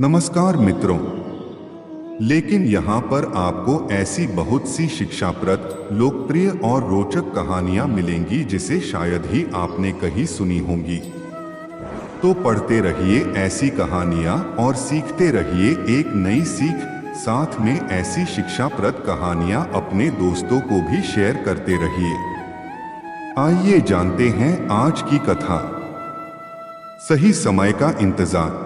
नमस्कार मित्रों। लेकिन यहाँ पर आपको ऐसी बहुत सी शिक्षाप्रद, लोकप्रिय और रोचक कहानियाँ मिलेंगी जिसे शायद ही आपने कहीं सुनी होंगी। तो पढ़ते रहिए ऐसी कहानियाँ और सीखते रहिए एक नई सीख। साथ में ऐसी शिक्षाप्रद कहानियाँ अपने दोस्तों को भी शेयर करते रहिए। आइए जानते हैं आज की कथा। सही समय का इंतजार।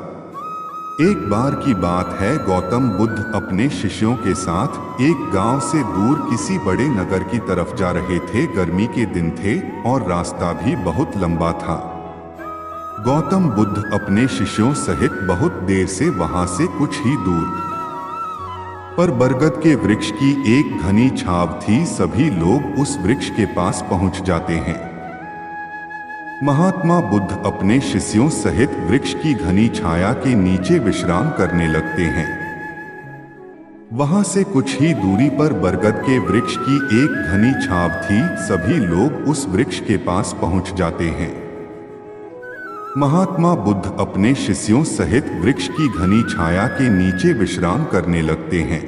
एक बार की बात है, गौतम बुद्ध अपने शिष्यों के साथ एक गांव से दूर किसी बड़े नगर की तरफ जा रहे थे। गर्मी के दिन थे और रास्ता भी बहुत लंबा था। गौतम बुद्ध अपने शिष्यों सहित बहुत देर से वहां से कुछ ही दूर पर बरगद के वृक्ष की एक घनी छाव थी। सभी लोग उस वृक्ष के पास पहुंच जाते हैं। महात्मा बुद्ध अपने शिष्यों सहित वृक्ष की घनी छाया के नीचे विश्राम करने लगते हैं। वहां से कुछ ही दूरी पर बरगद के वृक्ष की एक घनी छाव थी। सभी लोग उस वृक्ष के पास पहुंच जाते हैं। महात्मा बुद्ध अपने शिष्यों सहित वृक्ष की घनी छाया के नीचे विश्राम करने लगते हैं।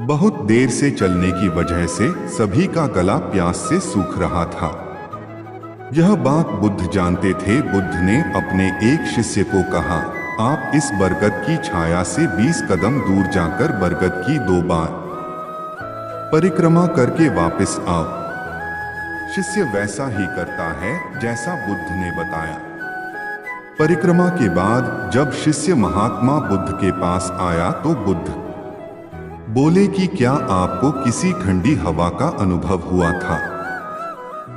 बहुत देर से चलने की वजह से सभी का गला प्यास से सूख रहा था। यह बात बुद्ध जानते थे। बुद्ध ने अपने एक शिष्य को कहा, आप इस बरगद की छाया से 20 कदम दूर जाकर बरगद की 2 बार परिक्रमा करके वापस आओ। शिष्य वैसा ही करता है जैसा बुद्ध ने बताया। परिक्रमा के बाद जब शिष्य महात्मा बुद्ध के पास आया तो बुद्ध बोले कि क्या आपको किसी ठंडी हवा का अनुभव हुआ था?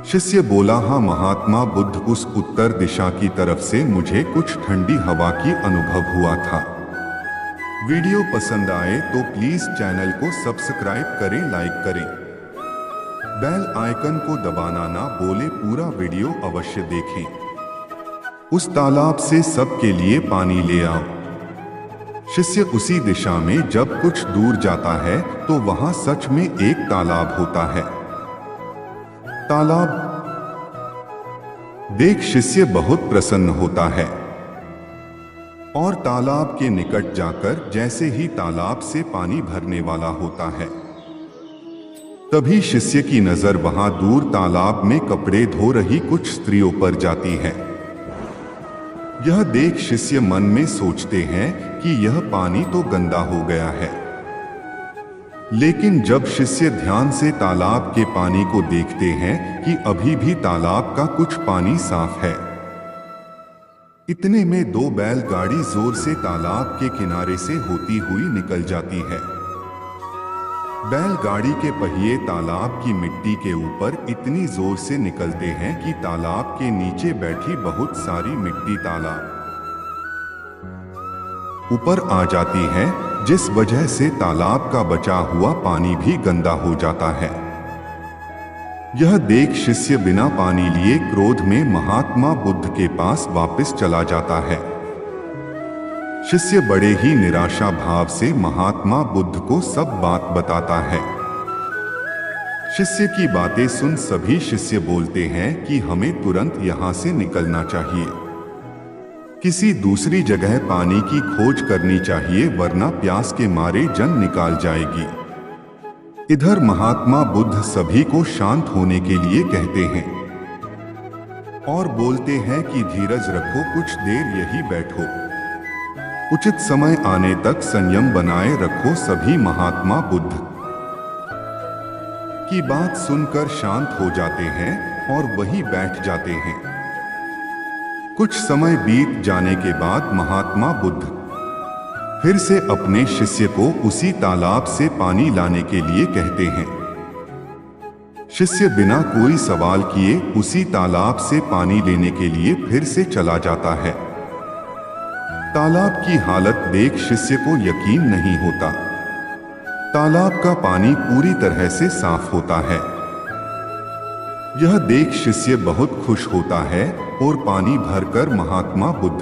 शिष्य बोला, हाँ महात्मा बुद्ध, उस उत्तर दिशा की तरफ से मुझे कुछ ठंडी हवा की अनुभव हुआ था। वीडियो पसंद आए तो प्लीज चैनल को सब्सक्राइब करें, लाइक करें, बेल आइकन को दबाना ना बोले। पूरा वीडियो अवश्य देखें। उस तालाब से सबके लिए पानी ले आओ। शिष्य उसी दिशा में जब कुछ दूर जाता है तो वहां सच में एक तालाब होता है। तालाब देख शिष्य बहुत प्रसन्न होता है और तालाब के निकट जाकर जैसे ही तालाब से पानी भरने वाला होता है, तभी शिष्य की नजर वहां दूर तालाब में कपड़े धो रही कुछ स्त्रियों पर जाती है। यह देख शिष्य मन में सोचते हैं कि यह पानी तो गंदा हो गया है। लेकिन जब शिष्य ध्यान से तालाब के पानी को देखते हैं कि अभी भी तालाब का कुछ पानी साफ है। इतने में 2 बैलगाड़ी जोर से तालाब के किनारे से होती हुई निकल जाती है। बैलगाड़ी के पहिए तालाब की मिट्टी के ऊपर इतनी जोर से निकलते हैं कि तालाब के नीचे बैठी बहुत सारी मिट्टी तालाब ऊपर आ जाती है, जिस वजह से तालाब का बचा हुआ पानी भी गंदा हो जाता है। यह देख शिष्य बिना पानी लिए क्रोध में महात्मा बुद्ध के पास वापस चला जाता है। शिष्य बड़े ही निराशा भाव से महात्मा बुद्ध को सब बात बताता है। शिष्य की बातें सुन सभी शिष्य बोलते हैं कि हमें तुरंत यहाँ से निकलना चाहिए। किसी दूसरी जगह पानी की खोज करनी चाहिए, वरना प्यास के मारे जान निकाल जाएगी। इधर महात्मा बुद्ध सभी को शांत होने के लिए कहते हैं और बोलते हैं कि धीरज रखो, कुछ देर यही बैठो, उचित समय आने तक संयम बनाए रखो। सभी महात्मा बुद्ध की बात सुनकर शांत हो जाते हैं और वहीं बैठ जाते हैं। कुछ समय बीत जाने के बाद महात्मा बुद्ध फिर से अपने शिष्य को उसी तालाब से पानी लाने के लिए कहते हैं। शिष्य बिना कोई सवाल किए उसी तालाब से पानी लेने के लिए फिर से चला जाता है। तालाब की हालत देख शिष्य को यकीन नहीं होता। तालाब का पानी पूरी तरह से साफ होता है। यह देख शिष्य बहुत खुश होता है और पानी भरकर महात्मा बुद्ध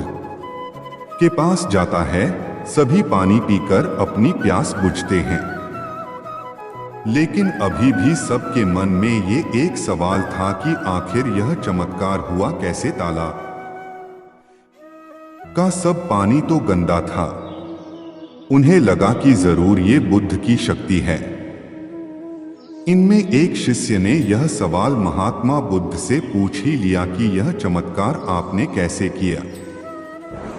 के पास जाता है। सभी पानी पीकर अपनी प्यास बुझते हैं। लेकिन अभी भी सबके मन में ये एक सवाल था कि आखिर यह चमत्कार हुआ कैसे? तालाब का सब पानी तो गंदा था। उन्हें लगा कि जरूर ये बुद्ध की शक्ति है। इनमें एक शिष्य ने यह सवाल महात्मा बुद्ध से पूछ ही लिया कि यह चमत्कार आपने कैसे किया।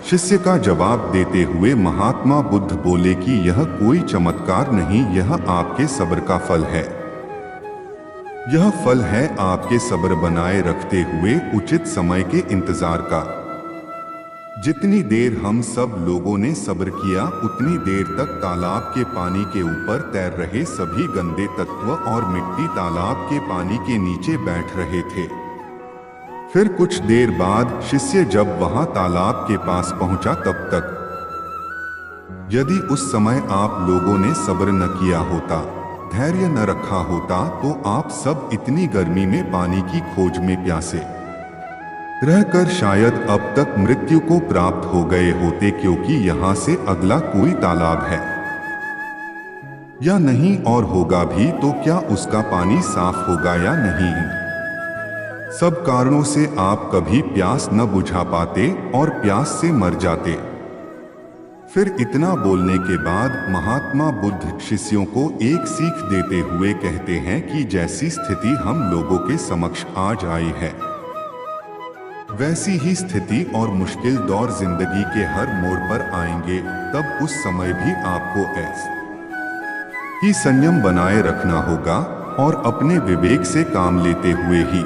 शिष्य का जवाब देते हुए महात्मा बुद्ध बोले कि यह कोई चमत्कार नहीं, यह आपके सब्र का फल है। यह फल है आपके सब्र बनाए रखते हुए उचित समय के इंतजार का। जितनी देर हम सब लोगों ने सब्र किया, उतनी देर तक तालाब के पानी के ऊपर तैर रहे सभी गंदे तत्व और मिट्टी तालाब के पानी के नीचे बैठ रहे थे। फिर कुछ देर बाद शिष्य जब वहां तालाब के पास पहुंचा, तब तक यदि उस समय आप लोगों ने सब्र न किया होता, धैर्य न रखा होता, तो आप सब इतनी गर्मी में पानी की खोज में प्यासे रहकर शायद अब तक मृत्यु को प्राप्त हो गए होते, क्योंकि यहाँ से अगला कोई तालाब है या नहीं, और होगा भी तो क्या उसका पानी साफ होगा या नहीं। सब कारणों से आप कभी प्यास न बुझा पाते और प्यास से मर जाते। फिर इतना बोलने के बाद महात्मा बुद्ध शिष्यों को एक सीख देते हुए कहते हैं कि जैसी स्थिति हम लोगों के समक्ष आज आई है, वैसी ही स्थिति और मुश्किल दौर जिंदगी के हर मोड़ पर आएंगे। तब उस समय भी आपको ऐसा ही संयम बनाए रखना होगा और अपने विवेक से काम लेते हुए ही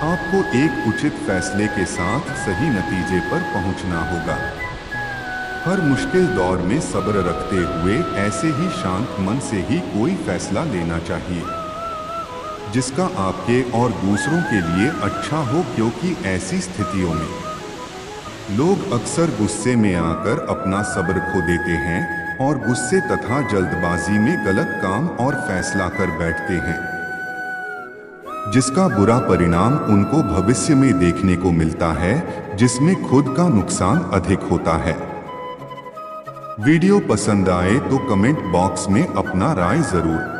आपको एक उचित फैसले के साथ सही नतीजे पर पहुंचना होगा। हर मुश्किल दौर में सब्र रखते हुए ऐसे ही शांत मन से ही कोई फैसला लेना चाहिए जिसका आपके और दूसरों के लिए अच्छा हो, क्योंकि ऐसी स्थितियों में लोग अक्सर गुस्से में आकर अपना सब्र खो देते हैं और गुस्से तथा जल्दबाजी में गलत काम और फैसला कर बैठते हैं, जिसका बुरा परिणाम उनको भविष्य में देखने को मिलता है, जिसमें खुद का नुकसान अधिक होता है। वीडियो पसंद आए तो कमेंट बॉक्स में अपना राय जरूर